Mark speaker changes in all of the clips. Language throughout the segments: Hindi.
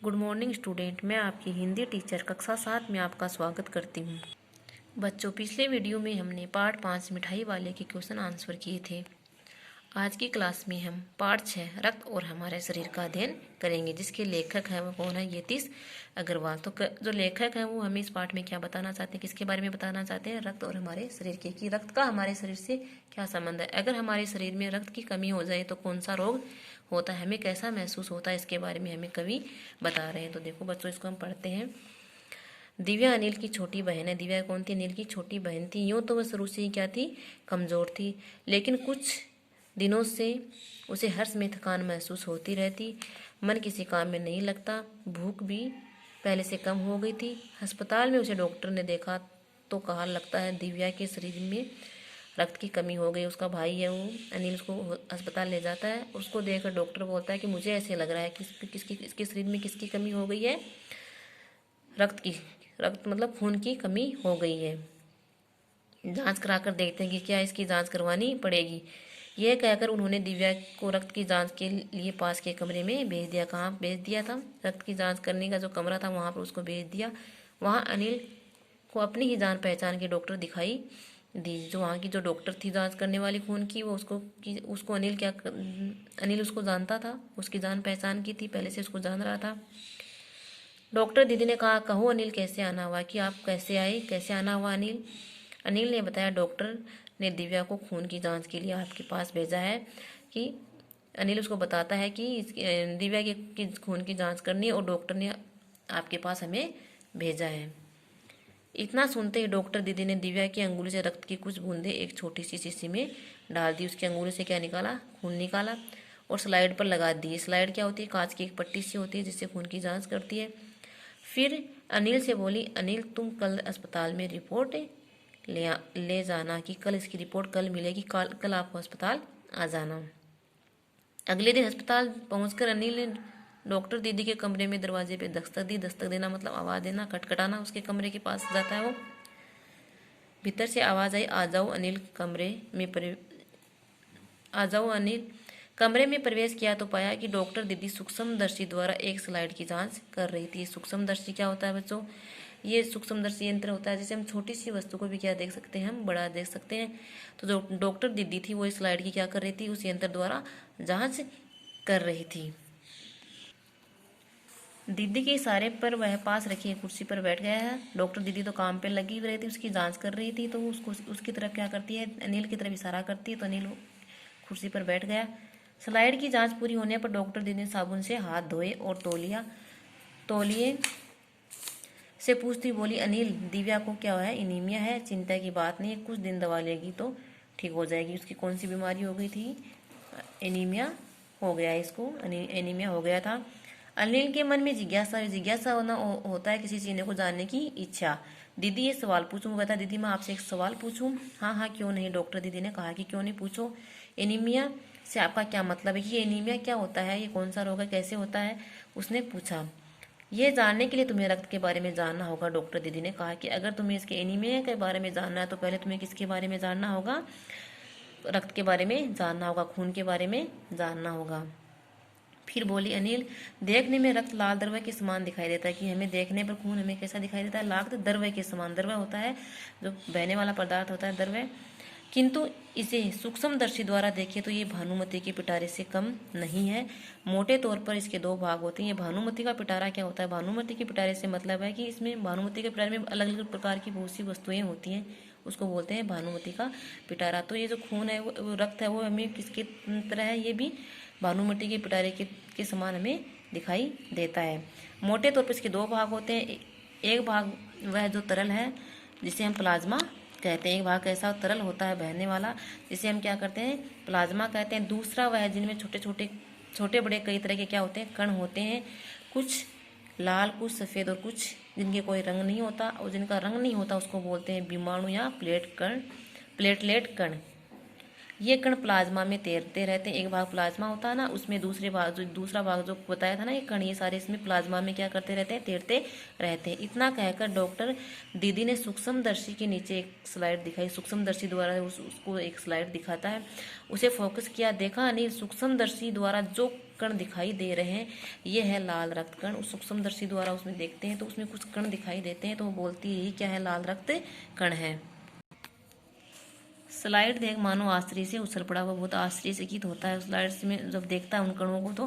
Speaker 1: Good morning student. मैं आपकी हिंदी टीचर कक्षा 7 में आपका स्वागत करती हूँ। बच्चों, पिछले वीडियो में हमने पार्ट 5 मिठाई वाले के क्वेश्चन आंसर किए थे। आज की क्लास में हम पार्ट 6 रक्त और हमारे शरीर का अध्ययन करेंगे, जिसके लेखक हैं वो कौन है? यतीश अग्रवाल। तो जो लेखक हैं वो हमें इस पार्ट में क्या बताना चाहते हैं, किसके बारे में बताना चाहते हैं? रक्त और हमारे शरीर के, कि रक्त का हमारे शरीर से क्या संबंध है। अगर हमारे शरीर में रक्त की कमी हो जाए तो कौन सा रोग होता है, हमें कैसा महसूस होता है, इसके बारे में हमें कवि बता रहे हैं। तो देखो बच्चों, इसको हम पढ़ते हैं। दिव्या अनिल की छोटी बहन है। दिव्या कौन थी? अनिल की छोटी बहन थी। यूँ तो वह शुरू से ही क्या थी? कमज़ोर थी, लेकिन कुछ दिनों से उसे हर समय थकान महसूस होती रहती, मन किसी काम में नहीं लगता, भूख भी पहले से कम हो गई थी। अस्पताल में उसे डॉक्टर ने देखा तो कहा, लगता है दिव्या के शरीर में रक्त की कमी हो गई। उसका भाई है वो अनिल, उसको अस्पताल ले जाता है। उसको देखकर डॉक्टर बोलता है कि मुझे ऐसे लग रहा है कि इसके शरीर में किसकी कमी हो गई है? रक्त की। रक्त मतलब खून की कमी हो गई है। जांच कराकर देखते हैं कि क्या इसकी जांच करवानी पड़ेगी। यह कहकर उन्होंने दिव्या को रक्त की जांच के लिए पास के कमरे में भेज दिया। कहाँ भेज दिया था? रक्त की जांच करने का जो कमरा था वहाँ पर उसको भेज दिया। वहाँ अनिल को अपनी ही जान पहचान के डॉक्टर दिखाई दी। जो वहाँ की जो डॉक्टर थी जांच करने वाली खून की, वो उसको अनिल उसको जानता था, उसकी जान पहचान की थी, पहले से उसको जान रहा था। डॉक्टर दीदी ने कहा, कहो अनिल कैसे आना हुआ, कि आप कैसे आए, कैसे आना हुआ अनिल? अनिल ने बताया, डॉक्टर ने दिव्या को खून की जांच के लिए आपके पास भेजा है। कि अनिल उसको बताता है कि दिव्या की खून की जांच करनी है और डॉक्टर ने आपके पास हमें भेजा है। इतना सुनते ही डॉक्टर दीदी ने दिव्या की अंगुली से रक्त की कुछ बूंदें एक छोटी सी शीशी में डाल दी। उसकी अंगुली से क्या निकाला? खून निकाला और स्लाइड पर लगा दी। स्लाइड क्या होती है? कांच की एक पट्टी सी होती है जिससे खून की जांच करती है। फिर अनिल से बोली, अनिल तुम कल अस्पताल में रिपोर्ट ले जाना, कि कल इसकी रिपोर्ट कल मिलेगी, कल आपको अस्पताल आ जाना। अगले दिन अस्पताल पहुंचकर अनिल ने डॉक्टर दीदी के कमरे में दरवाजे पे दस्तक दी। दस्तक देना मतलब आवाज़ देना, खटखटाना। उसके कमरे के पास जाता है वो। भीतर से आवाज़ आई, आ जाओ अनिल। आ जाओ अनिल। कमरे में प्रवेश किया तो पाया कि डॉक्टर दीदी सूक्ष्मदर्शी द्वारा एक स्लाइड की जांच कर रही थी। सूक्ष्मदर्शी क्या होता है बच्चों? ये सूक्ष्मदर्शी यंत्र होता है जिससे हम छोटी सी वस्तु को भी क्या देख सकते हैं? हम बड़ा देख सकते हैं। तो जो डॉक्टर दीदी थी वो इस स्लाइड की क्या कर रही थी? उस यंत्र द्वारा जांच कर रही थी। दीदी के इशारे पर वह पास रखी कुर्सी पर बैठ गया है। डॉक्टर दीदी तो काम पे लगी रही थी, उसकी जांच कर रही थी, तो उसकी तरफ क्या करती है? अनिल की तरफ इशारा करती है, तो अनिल कुर्सी पर बैठ गया। स्लाइड की जांच पूरी होने पर डॉक्टर दीदी ने साबुन से हाथ धोए और तौलिए से पूछती बोली, अनिल दिव्या को क्या है? एनीमिया है। चिंता की बात नहीं है, कुछ दिन दवा लेगी तो ठीक हो जाएगी। उसकी कौन सी बीमारी हो गई थी? एनीमिया हो गया, इसको एनीमिया हो गया था। अनिल के मन में जिज्ञासा होता है किसी चीज़ को जानने की इच्छा। दीदी ये सवाल पूछूं? बता दीदी मैं आपसे एक सवाल पूछूं? हाँ हाँ क्यों नहीं, डॉक्टर दीदी ने कहा कि क्यों नहीं, पूछो। एनीमिया से आपका क्या मतलब है? ये एनीमिया क्या होता है, ये कौन सा रोग है, कैसे होता है? उसने पूछा। ये जानने के लिए तुम्हें रक्त के बारे में जानना होगा। डॉक्टर दीदी ने कहा कि अगर तुम्हें इसके एनीमिया के बारे में जानना है तो पहले तुम्हें किसके बारे में जानना होगा? रक्त के बारे में जानना होगा, खून के बारे में जानना होगा। फिर बोली, अनिल देखने में रक्त लाल दरवे के समान दिखाई देता है, कि हमें देखने पर खून हमें कैसा दिखाई देता है? लाल दरवे के समान। दरवा होता है जो बहने वाला पदार्थ होता है, दरवे। किंतु इसे सूक्ष्मदर्शी द्वारा देखें तो ये भानुमति के पिटारे से कम नहीं है। मोटे तौर पर इसके दो भाग होते हैं। ये भानुमति का पिटारा क्या होता है? भानुमति के पिटारे से मतलब है कि इसमें भानुमति के पिटारे में अलग अलग प्रकार की बहुत सी वस्तुएं होती हैं, उसको बोलते हैं भानुमति का पिटारा। तो ये जो खून है, वो रक्त है, वो हमें किसकी तरह है? ये भी भानुमति के पिटारे के समान हमें दिखाई देता है। मोटे तौर पर इसके दो भाग होते हैं। एक भाग वह जो तरल है जिसे हम प्लाज्मा कहते हैं। एक भाग ऐसा तरल होता है बहने वाला जिसे हम क्या करते हैं? प्लाज्मा कहते हैं। दूसरा वह जिनमें छोटे बड़े कई तरह के क्या होते हैं? कण होते हैं। कुछ लाल, कुछ सफ़ेद और कुछ जिनके कोई रंग नहीं होता, और जिनका रंग नहीं होता उसको बोलते हैं विमाणु या प्लेटलेट कण। ये कण प्लाज्मा में तैरते रहते हैं। एक भाग प्लाज्मा होता है ना, उसमें दूसरा भाग जो बताया था ना, ये कण, ये सारे इसमें प्लाज्मा में क्या करते रहते हैं, तैरते रहते हैं। इतना कहकर डॉक्टर दीदी ने सूक्ष्मदर्शी के नीचे एक स्लाइड दिखाई। सूक्ष्मदर्शी द्वारा उसको एक स्लाइड दिखाता है, उसे फोकस किया, देखा अनिल सूक्ष्मदर्शी द्वारा जो कण दिखाई दे रहे हैं ये है लाल रक्त कण। उस सूक्ष्मदर्शी द्वारा उसमें देखते हैं तो उसमें कुछ कण दिखाई देते हैं, तो वो बोलती है ये क्या है, लाल रक्त कण है। स्लाइड देख मानो आश्चर्य से उछल पड़ा। वो बहुत आश्चर्यचकित होता है स्लाइड में जब देखता है उन कणों को। तो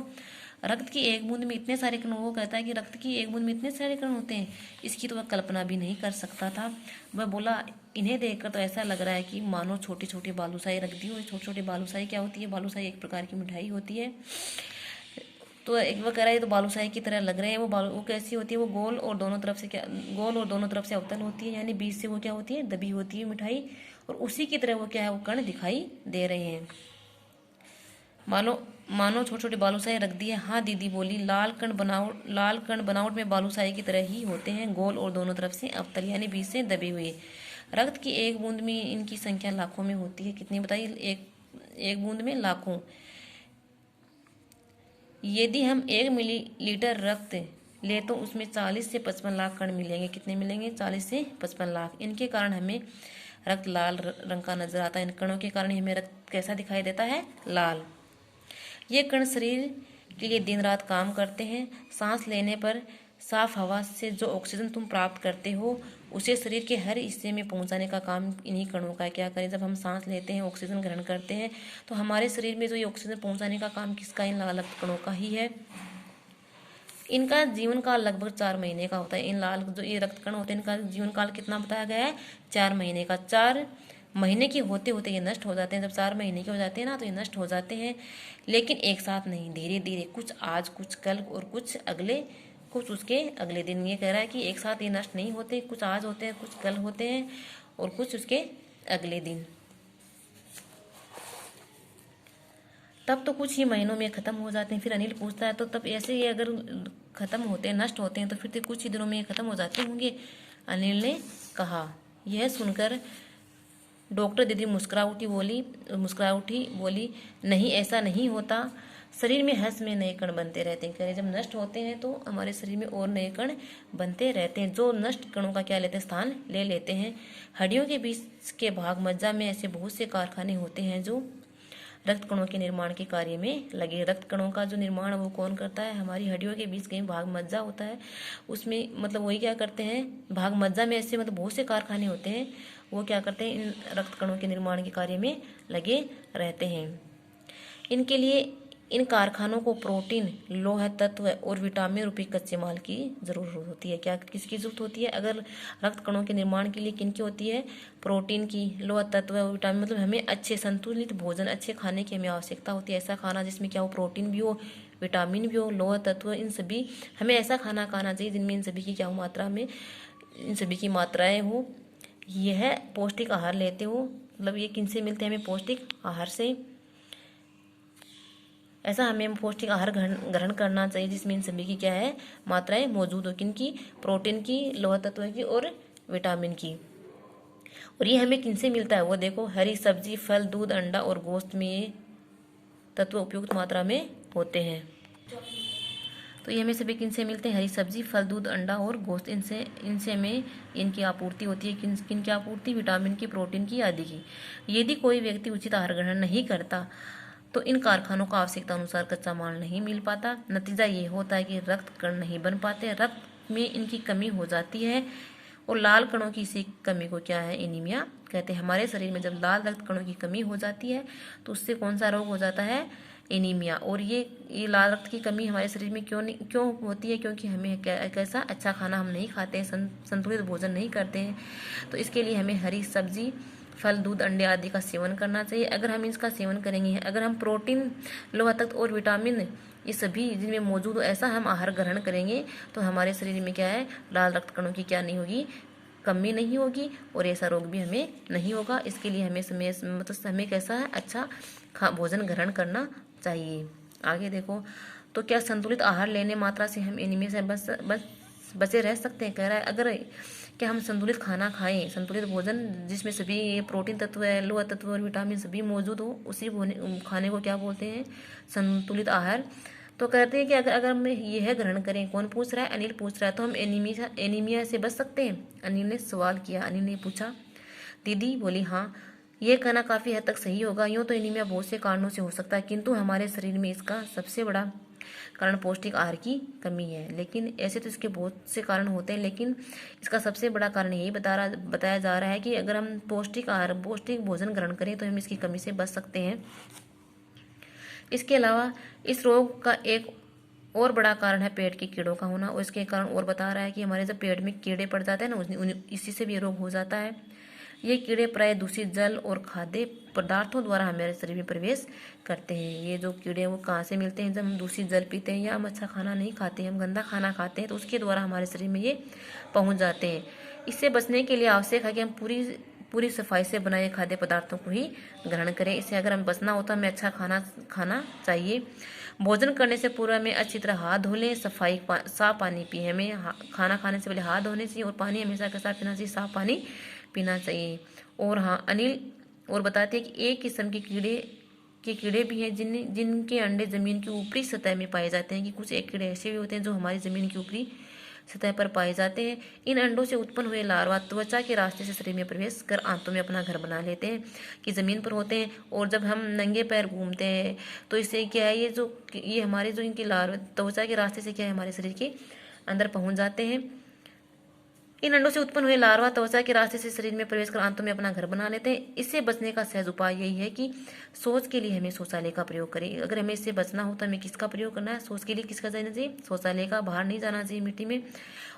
Speaker 1: रक्त की एक बूंद में इतने सारे कण, वो कहता है कि रक्त की एक बूंद में इतने सारे कण होते हैं, इसकी तो वह कल्पना भी नहीं कर सकता था। वह बोला इन्हें देखकर तो ऐसा लग रहा है कि मानो छोटी छोटी बालूशाही रख दी हो। छोटी छोटी बालूशाही क्या होती है, बालूशाही एक प्रकार की मिठाई होती है। तो एक वह कह रहा है तो बालूशाही की तरह लग रहे हैं। वो कैसी होती है, वो गोल और दोनों तरफ से अवतल होती है, यानी बीच से वो क्या होती है, दबी होती है मिठाई, और उसी की तरह वो क्या है, वो कण दिखाई दे रहे हैं। मानो छोटे छोटे बालूशाही रख दी है। हाँ दीदी बोली, लाल कण बनावट में बालूशाही की तरह ही होते हैं, गोल और दोनों तरफ से अवतल, यानी बीच से दबे हुए। रक्त की एक बूंद में इनकी संख्या लाखों में होती है। कितनी बताइए, एक बूंद में लाखों। यदि हम 1 मिलीलीटर रक्त ले तो उसमें 40 से 55 लाख कण मिलेंगे। कितने मिलेंगे, 40 से 55 लाख। इनके कारण हमें रक्त लाल रंग का नजर आता है। इन कणों के कारण हमें रक्त कैसा दिखाई देता है, लाल। ये कण शरीर के लिए दिन रात काम करते हैं। सांस लेने पर साफ हवा से जो ऑक्सीजन तुम प्राप्त करते हो उसे शरीर के हर हिस्से में पहुंचाने का काम इन्हीं कणों का है। क्या करें, जब हम सांस लेते हैं, ऑक्सीजन ग्रहण करते हैं, तो हमारे शरीर में जो ये ऑक्सीजन पहुंचाने का काम किसका, इन लाल रक्त कणों का ही है। इनका जीवन काल लगभग 4 महीने का होता है। इन लाल जो ये रक्त कण होते हैं, इनका जीवन काल कितना बताया गया है, 4 महीने का। 4 महीने के होते होते ये नष्ट हो जाते हैं। जब 4 महीने के हो जाते हैं ना, तो ये नष्ट हो जाते हैं, लेकिन एक साथ नहीं, धीरे धीरे, कुछ आज कुछ कल और कुछ उसके अगले दिन। ये कह रहा है कि एक साथ ये नष्ट नहीं होते, कुछ आज होते हैं, कुछ कल होते हैं और कुछ उसके अगले दिन। तब तो कुछ ही महीनों में खत्म हो जाते हैं। फिर अनिल पूछता है तो तब ऐसे ही अगर खत्म होते हैं, नष्ट होते हैं, तो फिर तो कुछ ही दिनों में खत्म हो जाते होंगे, अनिल ने कहा। यह सुनकर डॉक्टर दीदी मुस्कुरा उठी बोली नहीं, ऐसा नहीं होता। शरीर में हर्ष में नए कण बनते रहते हैं। जब नष्ट होते हैं तो हमारे शरीर में और नए कण बनते रहते हैं, जो नष्ट कणों का क्या लेते हैं, स्थान ले लेते हैं। हड्डियों के बीच के भाग मज्जा में ऐसे बहुत से कारखाने होते हैं जो रक्त कणों के निर्माण के कार्य में लगे। रक्त कणों का जो निर्माण वो कौन करता है, हमारी हड्डियों के बीच कहीं भाग मज्जा होता है, उसमें मतलब वही क्या करते हैं, भाग मज्जा में ऐसे मतलब बहुत से कारखाने होते हैं, वो क्या करते हैं, इन रक्त कणों के निर्माण के कार्य में लगे रहते हैं। इनके लिए इन कारखानों को प्रोटीन, लोह तत्व और विटामिन रूपी कच्चे माल की जरूरत होती है। क्या किसकी जरूरत होती है, अगर रक्त कणों के निर्माण के लिए किनकी होती है, प्रोटीन की, लोह तत्व, विटामिन, मतलब हमें अच्छे संतुलित भोजन, अच्छे खाने की हमें आवश्यकता होती है। ऐसा खाना जिसमें क्या हो, प्रोटीन भी हो, विटामिन भी हो, लोह तत्व, इन सभी हमें ऐसा खाना खाना चाहिए जिनमें इन सभी की क्या हो, मात्रा में इन सभी की मात्राएं हो। यह पौष्टिक आहार लेते हो, मतलब ये किनसे मिलते हैं, हमें पौष्टिक आहार से। ऐसा हमें पौष्टिक आहार ग्रहण करना चाहिए जिसमें इन सभी की क्या है, मात्राएं मौजूद हो। किनकी, प्रोटीन की, लोह तत्व की और विटामिन की। और ये हमें किनसे मिलता है, वो देखो, हरी सब्जी, फल, दूध, अंडा और गोश्त में ये तत्व उपयुक्त मात्रा में होते हैं। तो ये हमें सभी किनसे मिलते हैं, हरी सब्जी, फल, दूध, अंडा और गोश्त, इनसे हमें इनकी आपूर्ति होती है। किन की आपूर्ति, विटामिन की, प्रोटीन की, आदि की। यदि कोई व्यक्ति उचित आहार ग्रहण नहीं करता तो इन कारखानों को आवश्यकता अनुसार कच्चा माल नहीं मिल पाता। नतीजा ये होता है कि रक्त कण नहीं बन पाते, रक्त में इनकी कमी हो जाती है, और लाल कणों की इसी कमी को क्या है, एनीमिया कहते हैं। हमारे शरीर में जब लाल रक्त कणों की कमी हो जाती है तो उससे कौन सा रोग हो जाता है, एनीमिया। और ये लाल रक्त की कमी हमारे शरीर में क्यों होती है, क्योंकि हमें कैसा अच्छा खाना हम नहीं खाते हैं, संतुलित भोजन नहीं करते हैं। तो इसके लिए हमें हरी सब्जी, फल, दूध, अंडे आदि का सेवन करना चाहिए। अगर हम इसका सेवन करेंगे, अगर हम प्रोटीन, लोह तत्व और विटामिन ये सभी जिनमें मौजूद हो ऐसा हम आहार ग्रहण करेंगे तो हमारे शरीर में क्या है, लाल रक्त कणों की क्या नहीं होगी, कमी नहीं होगी, और ऐसा रोग भी हमें नहीं होगा। इसके लिए हमें कैसा है, अच्छा भोजन ग्रहण करना चाहिए। आगे देखो, तो क्या संतुलित आहार लेने मात्रा से हम एनीमिया से बचे रह सकते हैं। कह रहा है अगर क्या हम संतुलित खाना खाएं, संतुलित भोजन जिसमें सभी प्रोटीन तत्व है, लोह तत्व और विटामिन सभी मौजूद हो, उसी खाने को क्या बोलते हैं, संतुलित आहार। तो कहते हैं कि अगर हम यह ग्रहण करें, कौन पूछ रहा है, अनिल पूछ रहा है, तो हम एनीमिया से बच सकते हैं। अनिल ने सवाल किया। अनिल ने पूछा। दीदी बोली हाँ, ये कहना काफ़ी हद तक सही होगा। यूँ तो एनीमिया बहुत से कारणों से हो सकता है, किंतु हमारे शरीर में इसका सबसे बड़ा कारण पौष्टिक आहार की कमी है। लेकिन ऐसे तो इसके बहुत से कारण होते हैं, लेकिन इसका सबसे बड़ा कारण यही बताया जा रहा है कि अगर हम पौष्टिक भोजन ग्रहण करें तो हम इसकी कमी से बच सकते हैं। इसके अलावा इस रोग का एक और बड़ा कारण है पेट के कीड़ों का होना, और इसके कारण और बता रहा है कि हमारे जब पेट में कीड़े पड़ जाते हैं ना, इसी से भी ये रोग हो जाता है। ये कीड़े प्राय दूषित जल और खाद्य पदार्थों द्वारा हमारे शरीर में प्रवेश करते हैं। ये जो कीड़े वो कहाँ से मिलते हैं, जब हम दूषित जल पीते हैं या हम अच्छा खाना नहीं खाते हैं, हम गंदा खाना खाते हैं, तो उसके द्वारा हमारे शरीर में ये पहुँच जाते हैं। इससे बचने के लिए आवश्यक है कि हम पूरी सफाई से बनाए खाद्य पदार्थों को ही ग्रहण करें। इससे अगर हमें बचना होता है, हमें अच्छा खाना चाहिए। भोजन करने से पूर्व हमें अच्छी तरह हाथ धो लें, साफ पानी पिए। हमें खाना खाने से पहले हाथ धोने चाहिए और पानी हमेशा के साथ पीना चाहिए, साफ पानी पीना चाहिए। और हाँ, अनिल और बताते हैं कि एक किस्म के कीड़े भी हैं जिनके अंडे ज़मीन की ऊपरी सतह में पाए जाते हैं, कि कुछ एक कीड़े ऐसे भी होते हैं जो हमारी ज़मीन की ऊपरी सतह पर पाए जाते हैं। इन अंडों से उत्पन्न हुए लार्वा त्वचा के रास्ते से शरीर में प्रवेश कर आंतों में अपना घर बना लेते हैं, कि ज़मीन पर होते हैं। और जब हम नंगे पैर घूमते हैं तो इससे क्या है, ये हमारे जो इनकी लार्वा त्वचा के रास्ते से क्या है, हमारे शरीर के अंदर पहुंच जाते हैं। इन अंडों से उत्पन्न हुए लार्वा त्वचा के रास्ते से शरीर में प्रवेश कर आंतों में अपना घर बना लेते हैं। इससे बचने का सहज उपाय यही है कि शौच के लिए हमें शौचालय का प्रयोग करें। अगर हमें इससे बचना हो तो हमें किसका प्रयोग करना है, शौच के लिए किसका जाना चाहिए, शौचालय का। बाहर नहीं जाना चाहिए मिट्टी में,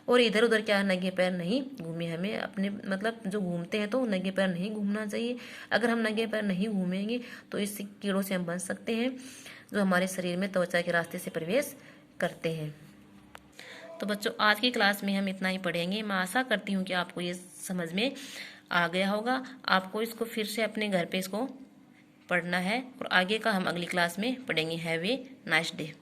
Speaker 1: और इधर उधर क्या नंगे पैर नहीं घूमे। हमें अपने मतलब जो घूमते हैं तो नंगे पैर नहीं घूमना चाहिए। अगर हम नंगे पैर नहीं घूमेंगे तो इस कीड़ों से हम बच सकते हैं जो हमारे शरीर में त्वचा के रास्ते से प्रवेश करते हैं। तो बच्चों, आज की क्लास में हम इतना ही पढ़ेंगे। मैं आशा करती हूँ कि आपको ये समझ में आ गया होगा। आपको इसको फिर से अपने घर पे इसको पढ़ना है, और आगे का हम अगली क्लास में पढ़ेंगे। Have a nice day.